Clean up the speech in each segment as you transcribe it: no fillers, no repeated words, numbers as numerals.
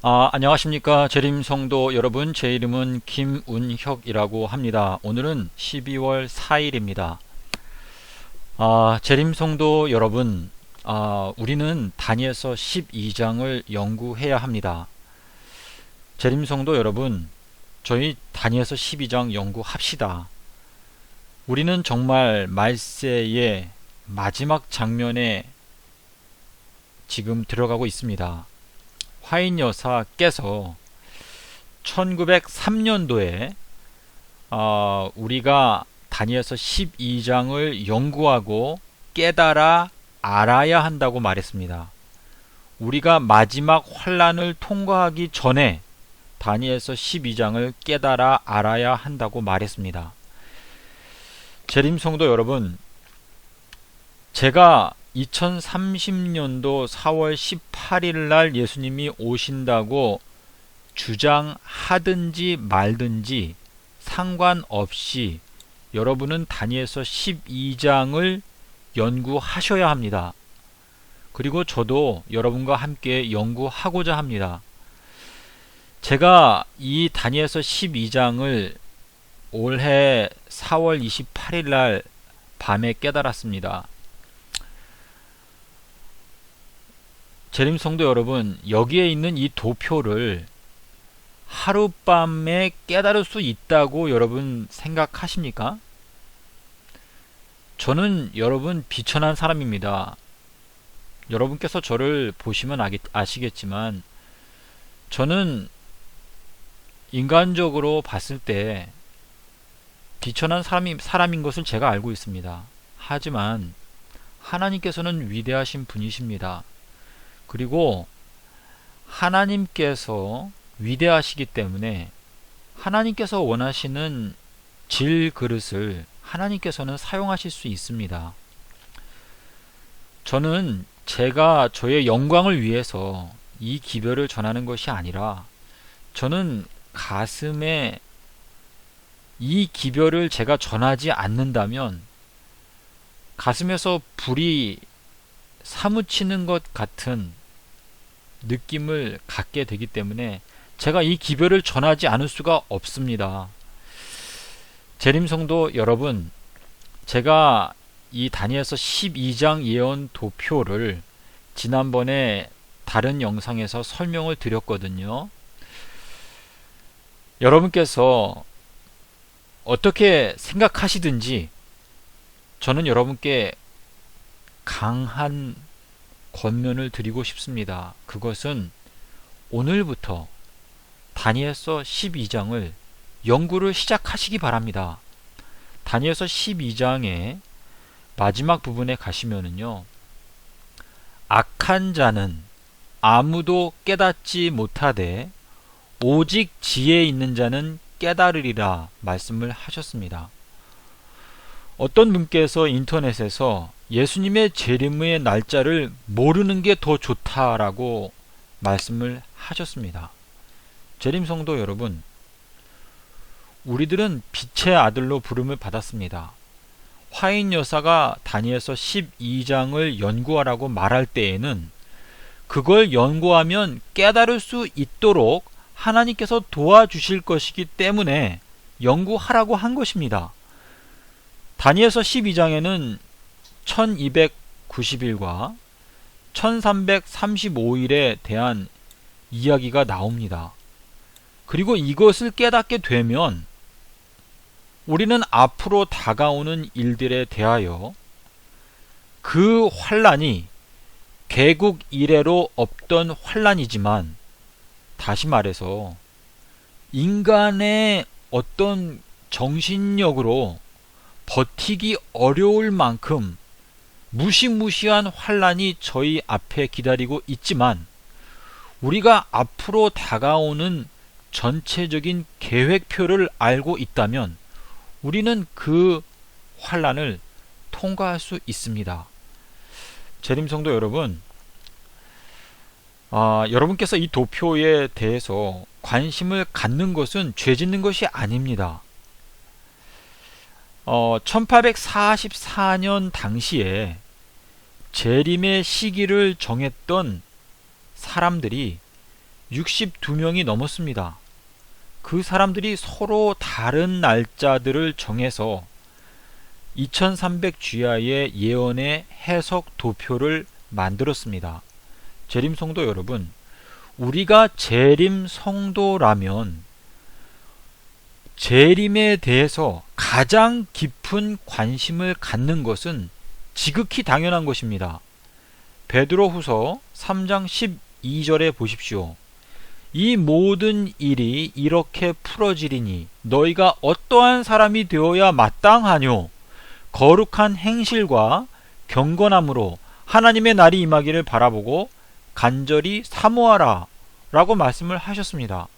안녕하십니까. 재림 성도 여러분. 제 이름은 김운혁이라고 합니다. 오늘은 12월 4일입니다. 재림 성도 여러분, 우리는 다니엘서 12장을 연구해야 합니다. 재림 성도 여러분, 저희 다니엘서 12장 연구합시다. 우리는 정말 말세의 마지막 장면에 지금 들어가고 있습니다. 화인 여사께서 1903년도에 우리가 다니엘서 12장을 연구하고 깨달아 알아야 한다고 말했습니다. 우리가 마지막 환란을 통과하기 전에 다니엘서 12장을 깨달아 알아야 한다고 말했습니다. 재림성도 여러분, 제가 2030년도 4월 18일 날 예수님이 오신다고 주장하든지 말든지 상관없이 여러분은 다니엘서 12장을 연구하셔야 합니다. 그리고 저도 여러분과 함께 연구하고자 합니다. 제가 이 다니엘서 12장을 올해 4월 28일 날 밤에 깨달았습니다. 재림성도 여러분, 여기에 있는 이 도표를 하룻밤에 깨달을 수 있다고 여러분 생각하십니까? 저는 여러분 비천한 사람입니다. 여러분께서 저를 보시면 아시겠지만 저는 인간적으로 봤을 때 비천한 사람인 것을 제가 알고 있습니다. 하지만 하나님께서는 위대하신 분이십니다. 그리고 하나님께서 위대하시기 때문에 하나님께서 원하시는 질그릇을 하나님께서는 사용하실 수 있습니다. 저는 제가 저의 영광을 위해서 이 기별을 전하는 것이 아니라 저는 가슴에 이 기별을 제가 전하지 않는다면 가슴에서 불이 사무치는 것 같은 느낌을 갖게 되기 때문에 제가 이 기별을 전하지 않을 수가 없습니다. 재림성도 여러분, 제가 이 다니엘서 12장 예언 도표를 지난번에 다른 영상에서 설명을 드렸거든요. 여러분께서 어떻게 생각하시든지 저는 여러분께 강한 권면을 드리고 싶습니다. 그것은 오늘부터 다니엘서 12장을 연구를 시작하시기 바랍니다. 다니엘서 12장의 마지막 부분에 가시면은요, 악한 자는 아무도 깨닫지 못하되 오직 지혜 있는 자는 깨달으리라 말씀을 하셨습니다. 어떤 분께서 인터넷에서 예수님의 재림의 날짜를 모르는 게 더 좋다라고 말씀을 하셨습니다. 재림성도 여러분, 우리들은 빛의 아들로 부름을 받았습니다. 화인 여사가 다니엘서 12장을 연구하라고 말할 때에는 그걸 연구하면 깨달을 수 있도록 하나님께서 도와주실 것이기 때문에 연구하라고 한 것입니다. 다니엘서 12장에는 1290일과 1335일에 대한 이야기가 나옵니다. 그리고 이것을 깨닫게 되면 우리는 앞으로 다가오는 일들에 대하여 그 환란이 개국 이래로 없던 환란이지만, 다시 말해서 인간의 어떤 정신력으로 버티기 어려울 만큼 무시무시한 환란이 저희 앞에 기다리고 있지만, 우리가 앞으로 다가오는 전체적인 계획표를 알고 있다면 우리는 그 환란을 통과할 수 있습니다. 재림성도 여러분, 여러분께서 이 도표에 대해서 관심을 갖는 것은 죄 짓는 것이 아닙니다. 1844년 당시에 재림의 시기를 정했던 사람들이 62명이 넘었습니다. 그 사람들이 서로 다른 날짜들을 정해서 2300GI의 예언의 해석 도표를 만들었습니다. 재림 성도 여러분, 우리가 재림 성도라면 재림에 대해서 가장 깊은 관심을 갖는 것은 지극히 당연한 것입니다. 베드로후서 3장 12절에 보십시오. 이 모든 일이 이렇게 풀어지리니 너희가 어떠한 사람이 되어야 마땅하뇨? 거룩한 행실과 경건함으로 하나님의 날이 임하기를 바라보고 간절히 사모하라 라고 말씀을 하셨습니다.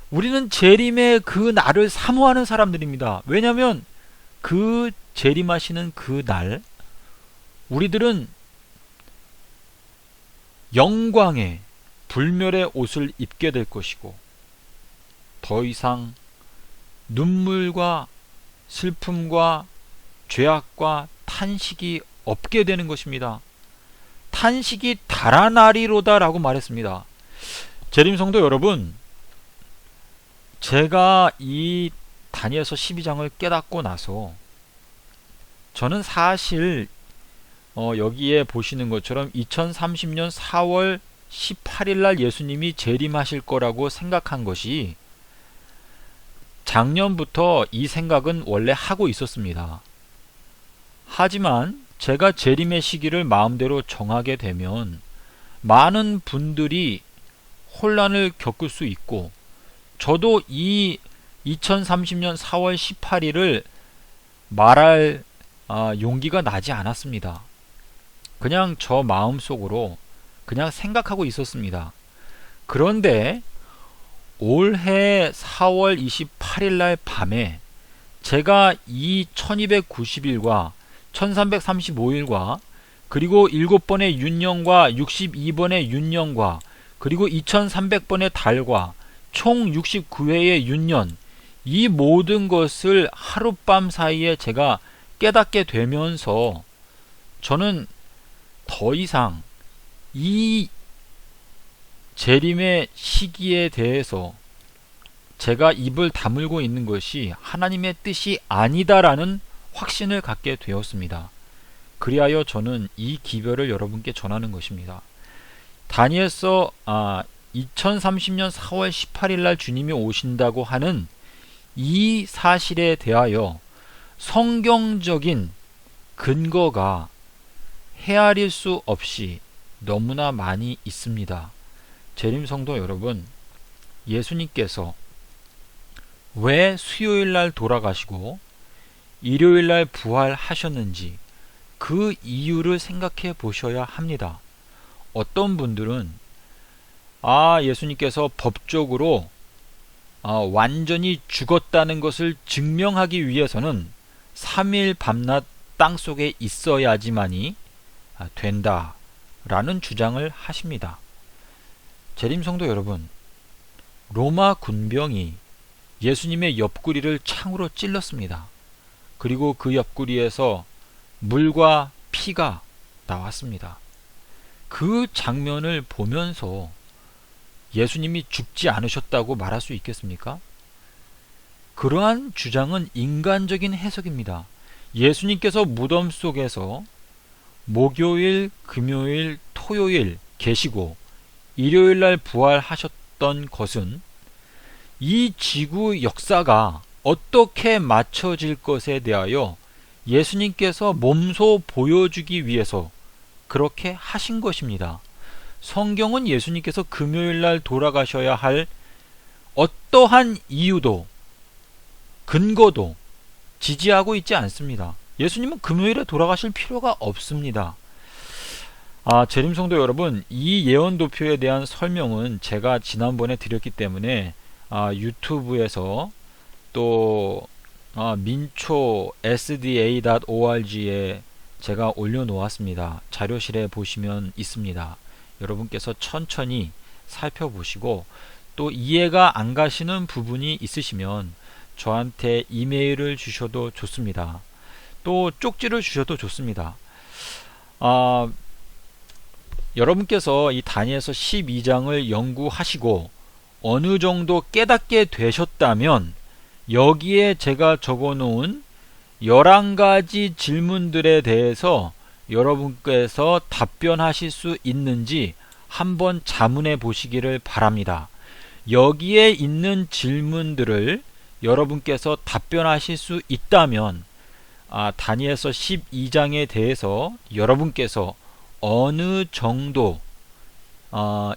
우리는 재림의 그 날을 사모하는 사람들입니다. 왜냐하면 그 재림하시는 그 날 우리들은 영광의 불멸의 옷을 입게 될 것이고 더 이상 눈물과 슬픔과 죄악과 탄식이 없게 되는 것입니다. 탄식이 달아나리로다 라고 말했습니다. 재림성도 여러분, 제가 이 다니엘서 12장을 깨닫고 나서 저는 사실 여기에 보시는 것처럼 2030년 4월 18일 날 예수님이 재림하실 거라고 생각한 것이 작년부터 이 생각은 원래 하고 있었습니다. 하지만 제가 재림의 시기를 마음대로 정하게 되면 많은 분들이 혼란을 겪을 수 있고 저도 이 2030년 4월 18일을 말할 용기가 나지 않았습니다. 그냥 저 마음속으로 그냥 생각하고 있었습니다. 그런데 올해 4월 28일 날 밤에 제가 이 1290일과 1335일과 그리고 7번의 윤년과 62번의 윤년과 그리고 2300번의 달과 총 69회의 윤년, 이 모든 것을 하룻밤 사이에 제가 깨닫게 되면서 저는 더 이상 이 재림의 시기에 대해서 제가 입을 다물고 있는 것이 하나님의 뜻이 아니다라는 확신을 갖게 되었습니다. 그리하여 저는 이 기별을 여러분께 전하는 것입니다. 다니엘서 2030년 4월 18일 날 주님이 오신다고 하는 이 사실에 대하여 성경적인 근거가 헤아릴 수 없이 너무나 많이 있습니다. 재림성도 여러분, 예수님께서 왜 수요일날 돌아가시고 일요일날 부활하셨는지 그 이유를 생각해 보셔야 합니다. 어떤 분들은 예수님께서 법적으로 완전히 죽었다는 것을 증명하기 위해서는 3일 밤낮 땅속에 있어야지만이 된다라는 주장을 하십니다. 재림성도 여러분, 로마 군병이 예수님의 옆구리를 창으로 찔렀습니다. 그리고 그 옆구리에서 물과 피가 나왔습니다. 그 장면을 보면서 예수님이 죽지 않으셨다고 말할 수 있겠습니까? 그러한 주장은 인간적인 해석입니다. 예수님께서 무덤 속에서 목요일, 금요일, 토요일 계시고 일요일날 부활하셨던 것은 이 지구 역사가 어떻게 맞춰질 것에 대하여 예수님께서 몸소 보여주기 위해서 그렇게 하신 것입니다. 성경은 예수님께서 금요일날 돌아가셔야 할 어떠한 이유도 근거도 지지하고 있지 않습니다. 예수님은 금요일에 돌아가실 필요가 없습니다. 재림성도 여러분, 이 예언도표에 대한 설명은 제가 지난번에 드렸기 때문에 유튜브에서 또 민초 sda.org에 제가 올려놓았습니다. 자료실에 보시면 있습니다. 여러분께서 천천히 살펴보시고 또 이해가 안 가시는 부분이 있으시면 저한테 이메일을 주셔도 좋습니다. 또 쪽지를 주셔도 좋습니다. 여러분께서 이 다니엘서 12장을 연구하시고 어느 정도 깨닫게 되셨다면 여기에 제가 적어 놓은 11가지 질문들에 대해서 여러분께서 답변하실 수 있는지 한번 자문해 보시기를 바랍니다. 여기에 있는 질문들을 여러분께서 답변하실 수 있다면 다니엘서 12장에 대해서 여러분께서 어느 정도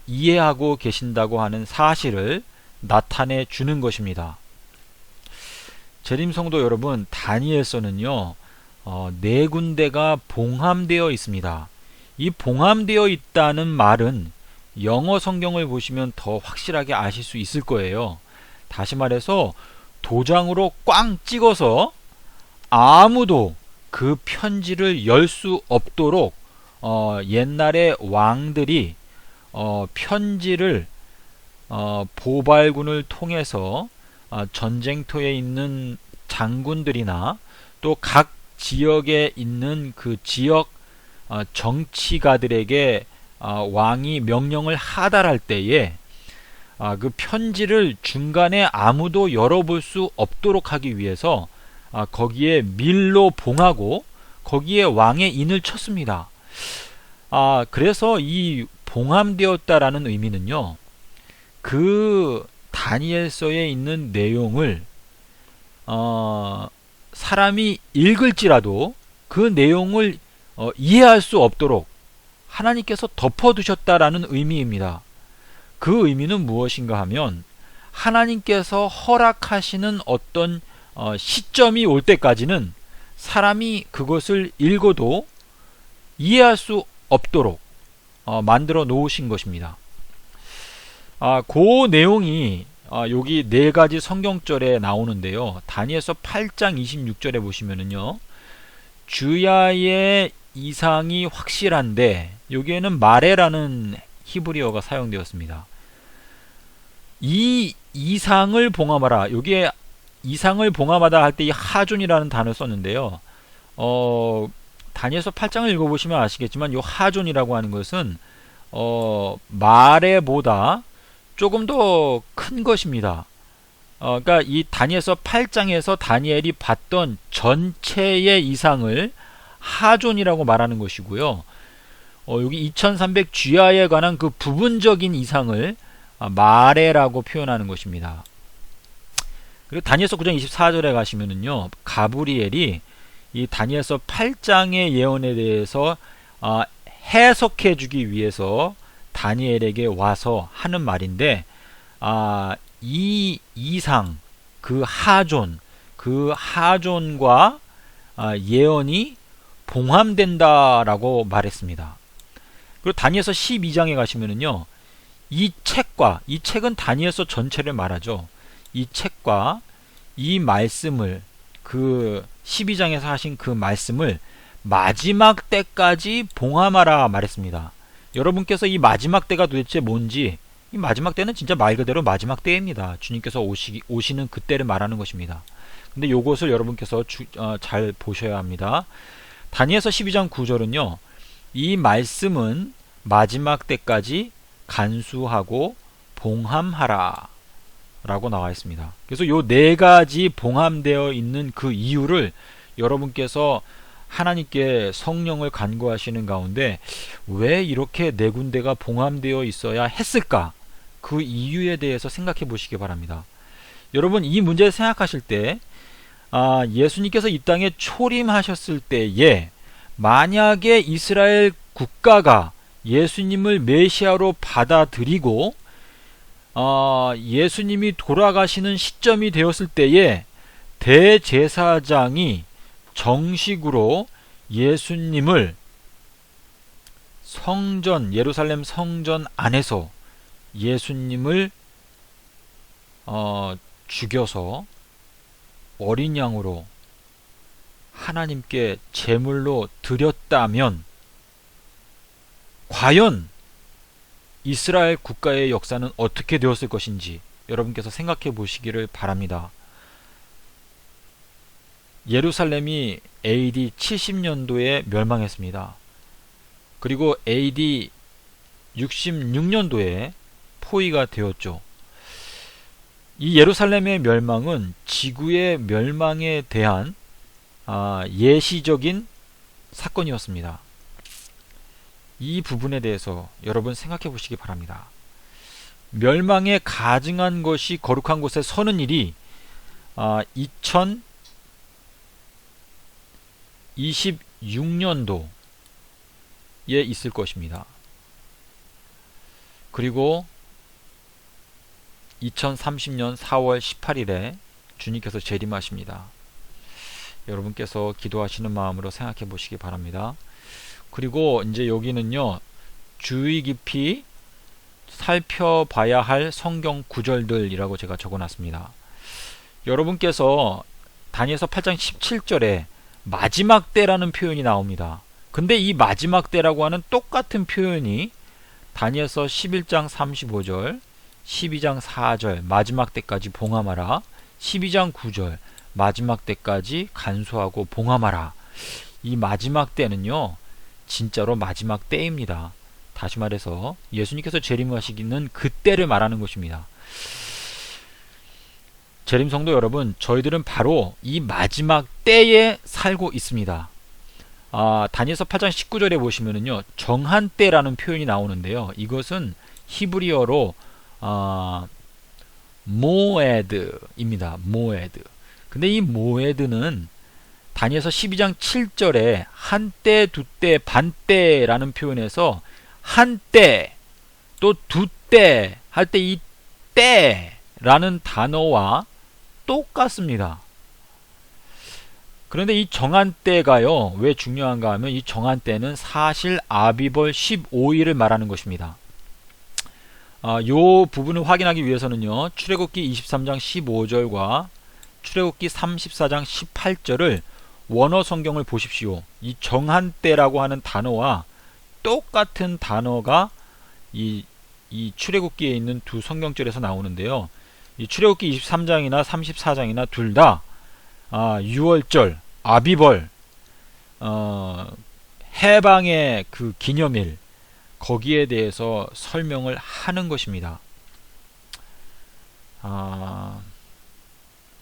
이해하고 계신다고 하는 사실을 나타내 주는 것입니다. 재림 성도 여러분, 다니엘서는요 4군데가 봉함되어 있습니다. 이 봉함되어 있다는 말은 영어 성경을 보시면 더 확실하게 아실 수 있을 거예요. 다시 말해서 도장으로 꽝 찍어서 아무도 그 편지를 열 수 없도록 옛날에 왕들이 편지를 보발군을 통해서 전쟁터에 있는 장군들이나 또 각 지역에 있는 그 지역 정치가들에게 왕이 명령을 하달할 때에 그 편지를 중간에 아무도 열어볼 수 없도록 하기 위해서 거기에 밀로 봉하고 거기에 왕의 인을 쳤습니다. 그래서 이 봉함되었다라는 의미는요, 그 다니엘서에 있는 내용을 사람이 읽을지라도 그 내용을 이해할 수 없도록 하나님께서 덮어두셨다라는 의미입니다. 그 의미는 무엇인가 하면 하나님께서 허락하시는 어떤 시점이 올 때까지는 사람이 그것을 읽어도 이해할 수 없도록 만들어 놓으신 것입니다. 그 내용이 여기 4가지 성경절에 나오는데요. 다니엘서 8장 26절에 보시면은요, 주야의 이상이 확실한데, 여기에는 마레라는 히브리어가 사용되었습니다. 이 이상을 봉함하라. 여기에 이상을 봉함하다 할 때 이 하존이라는 단어를 썼는데요. 다니엘서 8장을 읽어보시면 아시겠지만 이 하존이라고 하는 것은 마레보다 조금 더 큰 것입니다. 그러니까 이 다니엘서 8장에서 다니엘이 봤던 전체의 이상을 하존이라고 말하는 것이고요. 여기 2300 쥐하에 관한 그 부분적인 이상을 마레라고 표현하는 것입니다. 그리고 다니엘서 9장 24절에 가시면은요, 가브리엘이 이 다니엘서 8장의 예언에 대해서 해석해 주기 위해서 다니엘에게 와서 하는 말인데, 이 이상, 그 하존과 예언이 봉함된다라고 말했습니다. 그리고 다니엘서 12장에 가시면은요, 이 책은 다니엘서 전체를 말하죠. 이 책과 이 말씀을, 그 12장에서 하신 그 말씀을 마지막 때까지 봉함하라 말했습니다. 여러분께서 이 마지막 때가 도대체 뭔지, 이 마지막 때는 진짜 말 그대로 마지막 때입니다. 주님께서 오시는 그때를 말하는 것입니다. 근데 요것을 여러분께서 잘 보셔야 합니다. 다니엘서 12장 9절은요, 이 말씀은 마지막 때까지 간수하고 봉함하라 라고 나와 있습니다. 그래서 요 4가지 봉함되어 있는 그 이유를 여러분께서 하나님께 성령을 간구하시는 가운데 왜 이렇게 4군데가 봉함되어 있어야 했을까? 그 이유에 대해서 생각해 보시기 바랍니다. 여러분, 이 문제를 생각하실 때 예수님께서 이 땅에 초림하셨을 때에 만약에 이스라엘 국가가 예수님을 메시아로 받아들이고 예수님이 돌아가시는 시점이 되었을 때에 대제사장이 정식으로 예수님을 예루살렘 성전 안에서 예수님을 죽여서 어린 양으로 하나님께 제물로 드렸다면 과연 이스라엘 국가의 역사는 어떻게 되었을 것인지 여러분께서 생각해 보시기를 바랍니다. 예루살렘이 AD 70년도에 멸망했습니다. 그리고 AD 66년도에 포위가 되었죠. 이 예루살렘의 멸망은 지구의 멸망에 대한 예시적인 사건이었습니다. 이 부분에 대해서 여러분 생각해 보시기 바랍니다. 멸망에 가증한 것이 거룩한 곳에 서는 일이 2026년도에 있을 것입니다. 그리고 2030년 4월 18일에 주님께서 재림하십니다. 여러분께서 기도하시는 마음으로 생각해 보시기 바랍니다. 그리고 이제 여기는요, 주의 깊이 살펴봐야 할 성경 구절들이라고 제가 적어놨습니다. 여러분께서 다니엘서 8장 17절에 마지막 때라는 표현이 나옵니다. 근데 이 마지막 때라고 하는 똑같은 표현이 다니엘서 11장 35절, 12장 4절 마지막 때까지 봉함하라, 12장 9절 마지막 때까지 간수하고 봉함하라. 이 마지막 때는요, 진짜로 마지막 때입니다. 다시 말해서 예수님께서 재림하시기는 그때를 말하는 것입니다. 재림성도 여러분, 저희들은 바로 이 마지막 때에 살고 있습니다. 다니엘서 8장 19절에 보시면은요, 정한 때라는 표현이 나오는데요, 이것은 히브리어로 모에드입니다. 모에드. 근데 이 모에드는 다니엘서 12장 7절에 한때, 두때, 반때라는 표현에서 한때 또 두때 할 때 이 때라는 단어와 똑같습니다. 그런데 이 정한 때가요, 왜 중요한가 하면 이 정한 때는 사실 아비벌 15일을 말하는 것입니다. 요 부분을 확인하기 위해서는요, 출애굽기 23장 15절과 출애굽기 34장 18절을 원어 성경을 보십시오. 이 정한 때라고 하는 단어와 똑같은 단어가 이 출애굽기에 있는 두 성경절에서 나오는데요, 이 출애굽기 23장이나 34장이나 둘 다 6월절, 아비벌, 해방의 그 기념일, 거기에 대해서 설명을 하는 것입니다.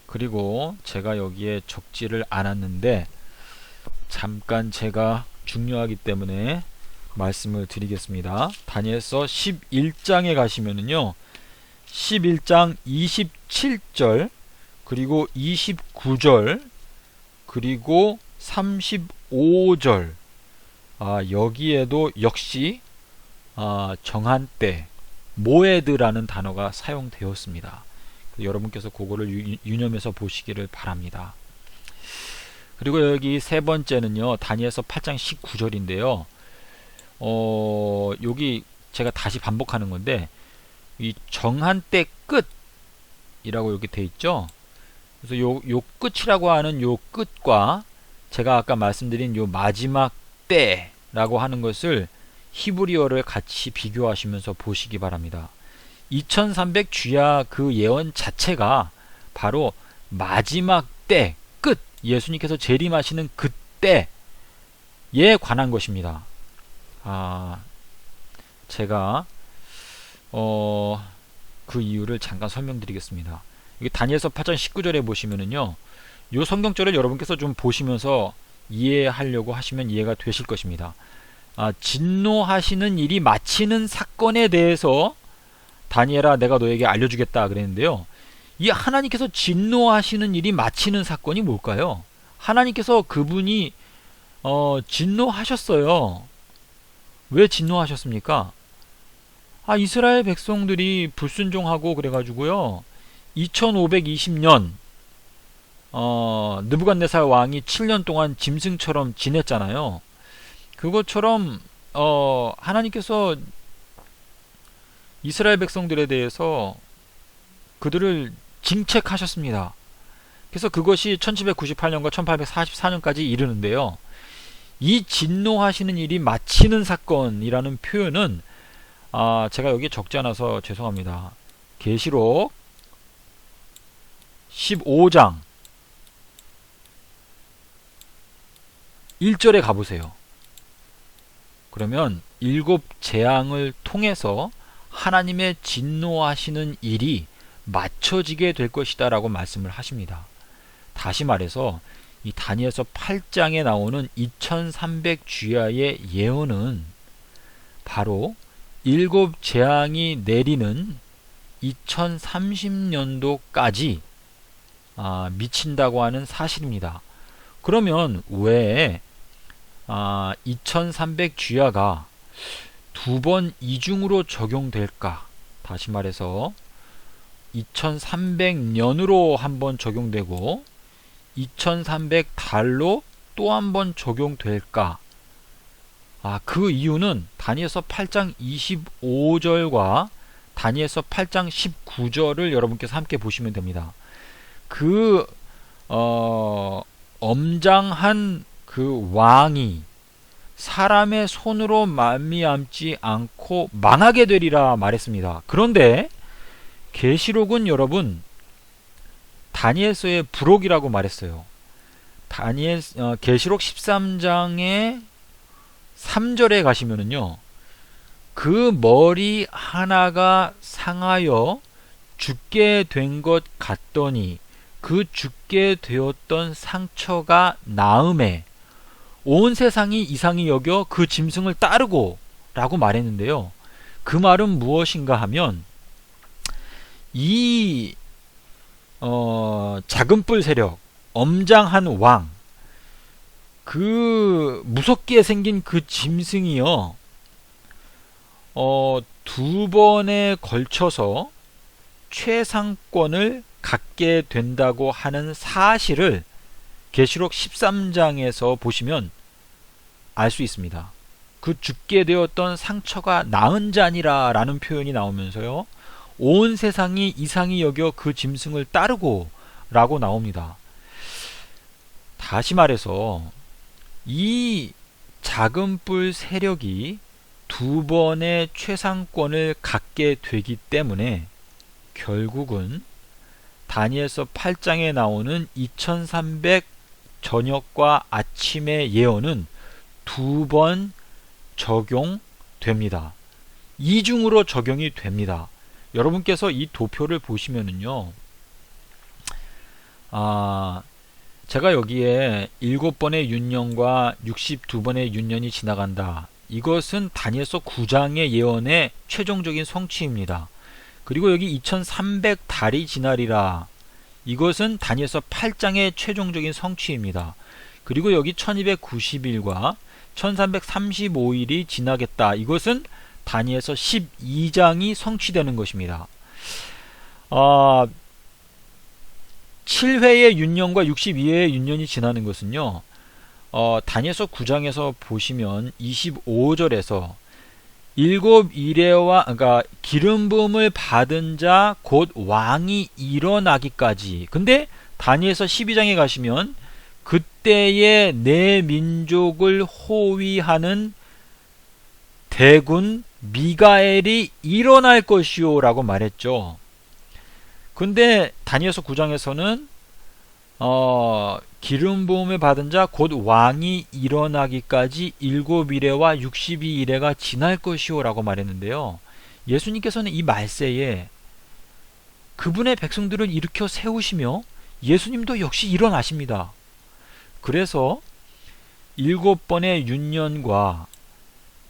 그리고 제가 여기에 적지를 않았는데 잠깐 제가 중요하기 때문에 말씀을 드리겠습니다. 다니엘서 11장에 가시면은요, 11장 27절 그리고 29절 그리고 35절 여기에도 역시 정한 때 모에드라는 단어가 사용되었습니다. 여러분께서 그거를 유념해서 보시기를 바랍니다. 그리고 여기 세 번째는요, 다니엘서 8장 19절인데요, 여기 제가 다시 반복하는 건데, 이 정한 때 끝이라고 이렇게 돼 있죠. 그래서 요 끝이라고 하는 요 끝과 제가 아까 말씀드린 요 마지막 때라고 하는 것을 히브리어를 같이 비교하시면서 보시기 바랍니다. 2300 주야 그 예언 자체가 바로 마지막 때, 끝, 예수님께서 재림하시는 그때에 관한 것입니다. 제가 그 이유를 잠깐 설명드리겠습니다. 여기 다니엘서 8장 19절에 보시면은요, 요 성경절을 여러분께서 좀 보시면서 이해하려고 하시면 이해가 되실 것입니다. 진노하시는 일이 마치는 사건에 대해서 다니엘아 내가 너에게 알려주겠다 그랬는데요, 이 하나님께서 진노하시는 일이 마치는 사건이 뭘까요? 하나님께서 그분이 진노하셨어요. 왜 진노하셨습니까? 이스라엘 백성들이 불순종하고 그래가지고요, 2520년 느부갓네살 왕이 7년 동안 짐승처럼 지냈잖아요. 그것처럼 하나님께서 이스라엘 백성들에 대해서 그들을 징책하셨습니다. 그래서 그것이 1798년과 1844년까지 이르는데요, 이 진노하시는 일이 마치는 사건이라는 표현은 제가 여기 적지 않아서 죄송합니다. 계시록 15장 1절에 가보세요. 그러면 7재앙을 통해서 하나님의 진노하시는 일이 맞춰지게 될 것이다 라고 말씀을 하십니다. 다시 말해서 이 다니엘서 8장에 나오는 2300주야의 예언은 바로 7재앙이 내리는 2030년도까지 미친다고 하는 사실입니다. 그러면 왜 2300주야가 두 번 이중으로 적용될까? 다시 말해서 2300년으로 한번 적용되고 2300달로 또 한 번 적용될까? 그 이유는 다니엘서 8장 25절과 다니엘서 8장 19절을 여러분께서 함께 보시면 됩니다. 그 엄장한 그 왕이 사람의 손으로 말미암지 않고 망하게 되리라 말했습니다. 그런데 계시록은 여러분 다니엘서의 부록이라고 말했어요. 계시록 13장의 3절에 가시면은요, 그 머리 하나가 상하여 죽게 된 것 같더니 그 죽게 되었던 상처가 나음에 온 세상이 이상히 여겨 그 짐승을 따르고 라고 말했는데요. 그 말은 무엇인가 하면 이 작은 뿔 세력, 엄장한 왕, 그 무섭게 생긴 그 짐승이요, 두 번에 걸쳐서 최상권을 갖게 된다고 하는 사실을 계시록 13장에서 보시면 알 수 있습니다. 그 죽게 되었던 상처가 나은 자니라 라는 표현이 나오면서요, 온 세상이 이상히 여겨 그 짐승을 따르고 라고 나옵니다. 다시 말해서 이 작은 뿔 세력이 두 번의 최상권을 갖게 되기 때문에 결국은 다니엘서 8장에 나오는 2300 저녁과 아침의 예언은 두 번 적용됩니다. 이중으로 적용이 됩니다. 여러분께서 이 도표를 보시면은요, 제가 여기에 7번의 윤년과 62번의 윤년이 지나간다. 이것은 다니엘서 9장의 예언의 최종적인 성취입니다. 그리고 여기 2300달이 지나리라. 이것은 다니엘서 8장의 최종적인 성취입니다. 그리고 여기 1290일과 1335일이 지나겠다. 이것은 다니엘서 12장이 성취되는 것입니다. 7회의 윤년과 62회의 윤년이 지나는 것은요, 다니엘서 9장에서 보시면 25절에서 일곱 이레와, 그러니까 기름 부음을 받은 자 곧 왕이 일어나기까지. 근데 다니엘서 12장에 가시면 그때에 내 민족을 호위하는 대군 미가엘이 일어날 것이요 라고 말했죠. 근데 다니엘서 9장에서는 기름 부음을 받은 자 곧 왕이 일어나기까지 7이레와 62이레가 지날 것이요 라고 말했는데요, 예수님께서는 이 말세에 그분의 백성들을 일으켜 세우시며 예수님도 역시 일어나십니다. 그래서 7번의 윤년과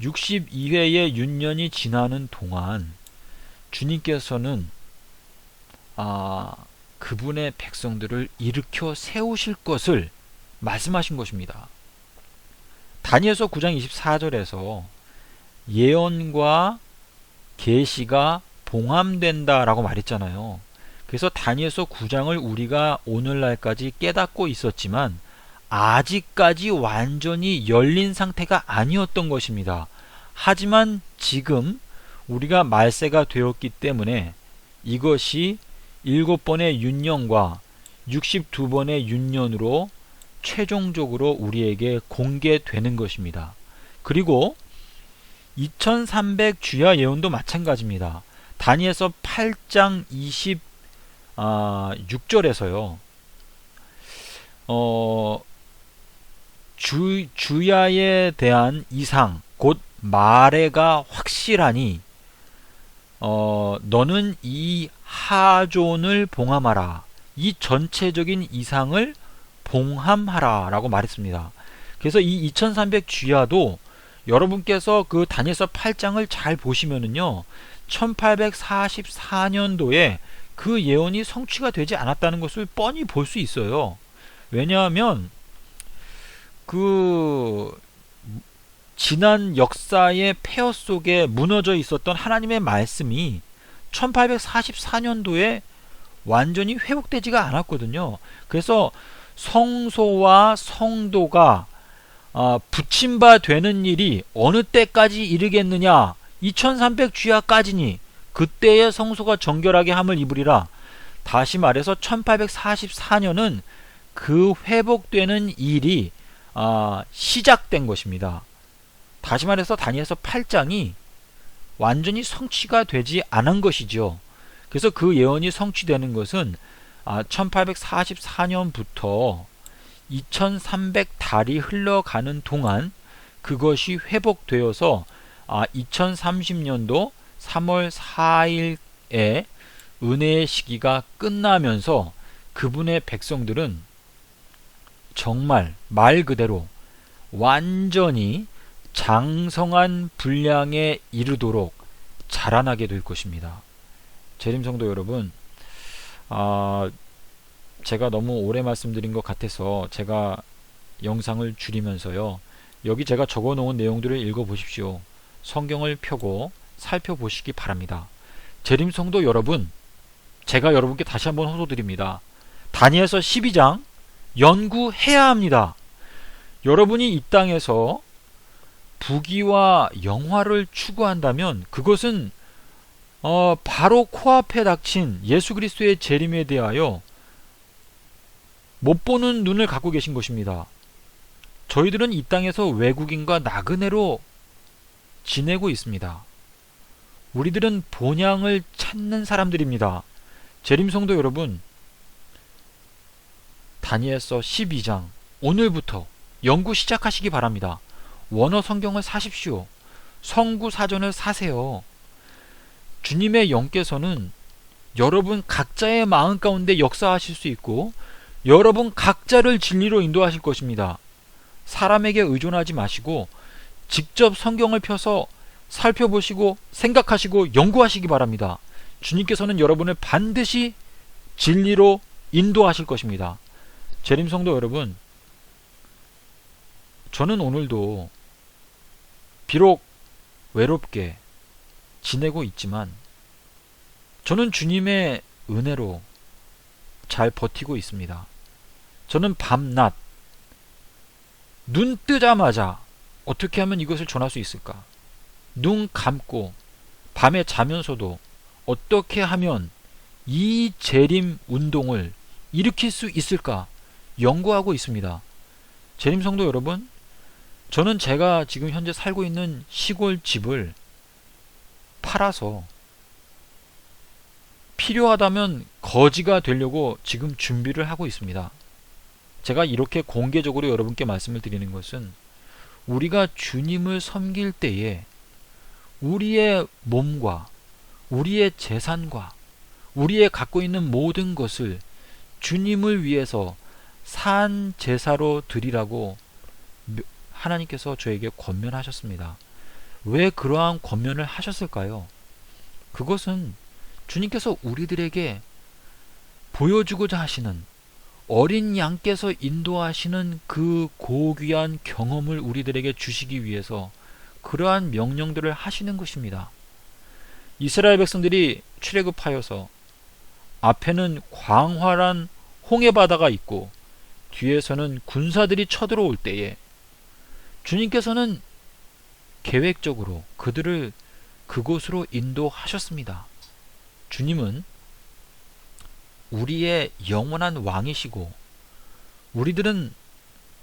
62회의 윤년이 지나는 동안 주님께서는 그분의 백성들을 일으켜 세우실 것을 말씀하신 것입니다. 다니엘서 9장 24절에서 예언과 계시가 봉함된다라고 말했잖아요. 그래서 다니엘서 9장을 우리가 오늘날까지 깨닫고 있었지만 아직까지 완전히 열린 상태가 아니었던 것입니다. 하지만 지금 우리가 말세가 되었기 때문에 이것이 7번의 윤년과 62번의 윤년으로 최종적으로 우리에게 공개되는 것입니다. 그리고 2300주야 예언도 마찬가지입니다. 다니엘서 8장 26절에서요, 주야에 대한 이상 곧 마레가 확실하니 너는 이 하존을 봉함하라. 이 전체적인 이상을 봉함하라 라고 말했습니다. 그래서 이 2300 쥐야도 여러분께서 그 다니엘서 8장을 잘 보시면은요, 1844년도에 그 예언이 성취가 되지 않았다는 것을 뻔히 볼 수 있어요. 왜냐하면 그 지난 역사의 폐허 속에 무너져 있었던 하나님의 말씀이 1844년도에 완전히 회복되지가 않았거든요. 그래서 성소와 성도가 붙임바 되는 일이 어느 때까지 이르겠느냐, 2300 쥐야까지니 그때의 성소가 정결하게 함을 입으리라. 다시 말해서 1844년은 그 회복되는 일이 시작된 것입니다. 다시 말해서 다니엘서 8장이 완전히 성취가 되지 않은 것이죠. 그래서 그 예언이 성취되는 것은 1844년부터 2300달이 흘러가는 동안 그것이 회복되어서 2030년도 3월 4일에 은혜의 시기가 끝나면서 그분의 백성들은 정말 말 그대로 완전히 장성한 분량에 이르도록 자라나게 될 것입니다. 재림성도 여러분, 제가 너무 오래 말씀드린 것 같아서 제가 영상을 줄이면서요, 여기 제가 적어 놓은 내용들을 읽어 보십시오. 성경을 펴고 살펴보시기 바랍니다. 재림성도 여러분, 제가 여러분께 다시 한번 호소드립니다. 다니엘서 12장 연구해야 합니다. 여러분이 이 땅에서 부귀와 영화를 추구한다면 그것은 바로 코앞에 닥친 예수 그리스도의 재림에 대하여 못 보는 눈을 갖고 계신 것입니다. 저희들은 이 땅에서 외국인과 나그네로 지내고 있습니다. 우리들은 본향을 찾는 사람들입니다. 재림성도 여러분, 다니엘서 12장 오늘부터 연구 시작하시기 바랍니다. 원어 성경을 사십시오. 성구 사전을 사세요. 주님의 영께서는 여러분 각자의 마음 가운데 역사하실 수 있고 여러분 각자를 진리로 인도하실 것입니다. 사람에게 의존하지 마시고 직접 성경을 펴서 살펴보시고 생각하시고 연구하시기 바랍니다. 주님께서는 여러분을 반드시 진리로 인도하실 것입니다. 재림성도 여러분, 저는 오늘도 비록 외롭게 지내고 있지만 저는 주님의 은혜로 잘 버티고 있습니다. 저는 밤낮 눈 뜨자마자 어떻게 하면 이것을 전할 수 있을까? 눈 감고 밤에 자면서도 어떻게 하면 이 재림 운동을 일으킬 수 있을까? 연구하고 있습니다. 재림 성도 여러분, 저는 제가 지금 현재 살고 있는 시골 집을 팔아서 필요하다면 거지가 되려고 지금 준비를 하고 있습니다. 제가 이렇게 공개적으로 여러분께 말씀을 드리는 것은 우리가 주님을 섬길 때에 우리의 몸과 우리의 재산과 우리의 갖고 있는 모든 것을 주님을 위해서 산 제사로 드리라고 하나님께서 저에게 권면하셨습니다. 왜 그러한 권면을 하셨을까요? 그것은 주님께서 우리들에게 보여주고자 하시는, 어린 양께서 인도하시는 그 고귀한 경험을 우리들에게 주시기 위해서 그러한 명령들을 하시는 것입니다. 이스라엘 백성들이 출애굽하여서 앞에는 광활한 홍해바다가 있고 뒤에서는 군사들이 쳐들어올 때에 주님께서는 계획적으로 그들을 그곳으로 인도하셨습니다. 주님은 우리의 영원한 왕이시고 우리들은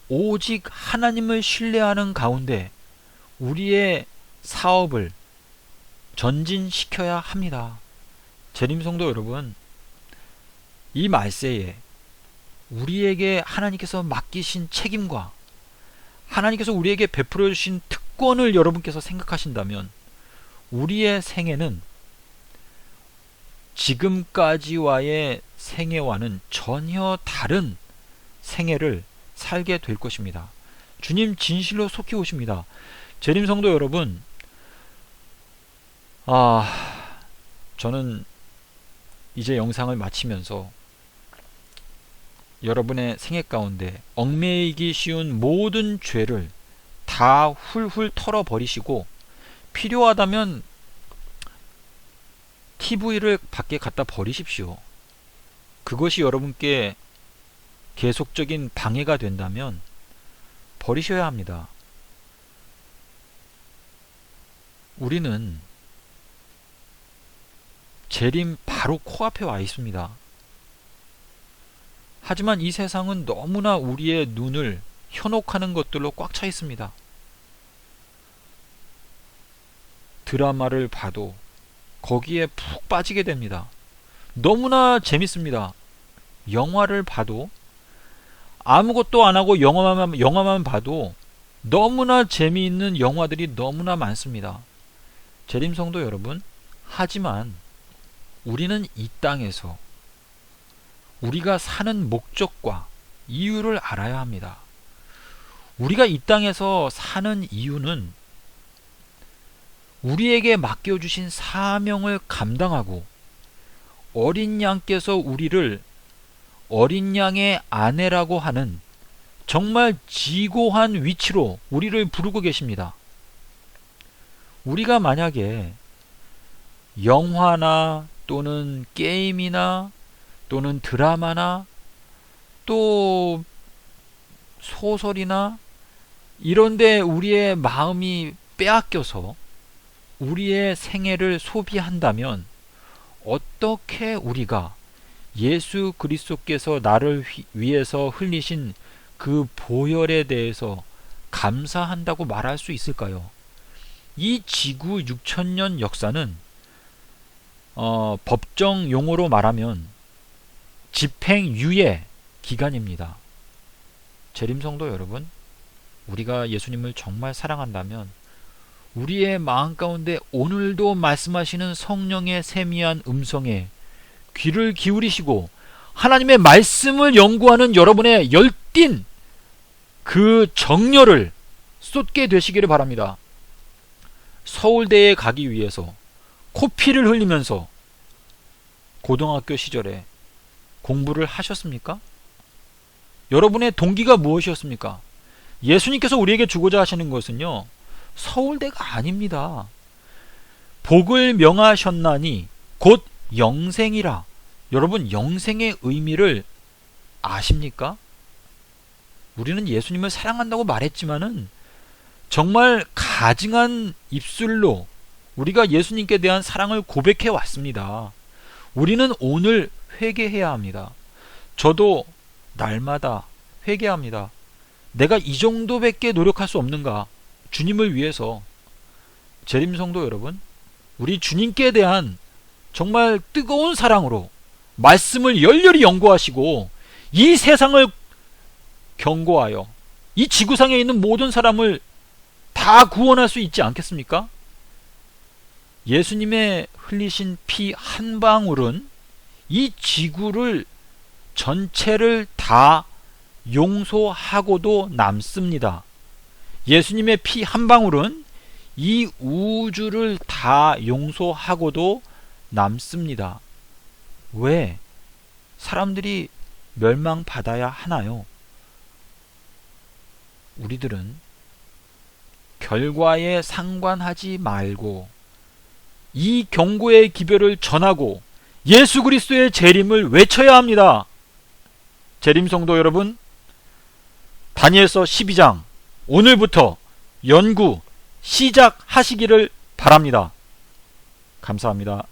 오직 하나님을 신뢰하는 가운데 우리의 사업을 전진시켜야 합니다. 재림성도 여러분, 이 말세에 우리에게 하나님께서 맡기신 책임과 하나님께서 우리에게 베풀어 주신 기권을 여러분께서 생각하신다면 우리의 생애는 지금까지와의 생애와는 전혀 다른 생애를 살게 될 것입니다. 주님 진실로 속히 오십니다. 재림 성도 여러분, 저는 이제 영상을 마치면서 여러분의 생애 가운데 얽매이기 쉬운 모든 죄를 다 훌훌 털어버리시고 필요하다면 TV를 밖에 갖다 버리십시오. 그것이 여러분께 계속적인 방해가 된다면 버리셔야 합니다. 우리는 재림 바로 코앞에 와 있습니다. 하지만 이 세상은 너무나 우리의 눈을 현혹하는 것들로 꽉 차 있습니다. 드라마를 봐도 거기에 푹 빠지게 됩니다. 너무나 재밌습니다. 영화를 봐도 아무것도 안 하고 영화만 봐도 너무나 재미있는 영화들이 너무나 많습니다. 재림성도 여러분, 하지만 우리는 이 땅에서 우리가 사는 목적과 이유를 알아야 합니다. 우리가 이 땅에서 사는 이유는 우리에게 맡겨주신 사명을 감당하고 어린 양께서 우리를 어린 양의 아내라고 하는 정말 지고한 위치로 우리를 부르고 계십니다. 우리가 만약에 영화나 또는 게임이나 또는 드라마나 또 소설이나 이런데 우리의 마음이 빼앗겨서 우리의 생애를 소비한다면 어떻게 우리가 예수 그리스도께서 나를 위해서 흘리신 그 보혈에 대해서 감사한다고 말할 수 있을까요? 이 지구 6000년 역사는 법정 용어로 말하면 집행유예 기간입니다. 재림성도 여러분, 우리가 예수님을 정말 사랑한다면 우리의 마음 가운데 오늘도 말씀하시는 성령의 세미한 음성에 귀를 기울이시고 하나님의 말씀을 연구하는 여러분의 열띤 그 정열을 쏟게 되시기를 바랍니다. 서울대에 가기 위해서 코피를 흘리면서 고등학교 시절에 공부를 하셨습니까? 여러분의 동기가 무엇이었습니까? 예수님께서 우리에게 주고자 하시는 것은요, 서울대가 아닙니다. 복을 명하셨나니 곧 영생이라. 여러분, 영생의 의미를 아십니까? 우리는 예수님을 사랑한다고 말했지만은 정말 가증한 입술로 우리가 예수님께 대한 사랑을 고백해 왔습니다. 우리는 오늘 회개해야 합니다. 저도 날마다 회개합니다. 내가 이 정도밖에 노력할 수 없는가? 주님을 위해서. 재림성도 여러분, 우리 주님께 대한 정말 뜨거운 사랑으로 말씀을 열렬히 연구하시고 이 세상을 경고하여 이 지구상에 있는 모든 사람을 다 구원할 수 있지 않겠습니까? 예수님의 흘리신 피 한 방울은 이 지구를 전체를 다 용서하고도 남습니다. 예수님의 피 한 방울은 이 우주를 다 용서하고도 남습니다. 왜 사람들이 멸망받아야 하나요? 우리들은 결과에 상관하지 말고 이 경고의 기별을 전하고 예수 그리스도의 재림을 외쳐야 합니다. 재림성도 여러분, 다니엘서 12장 오늘부터 연구 시작하시기를 바랍니다. 감사합니다.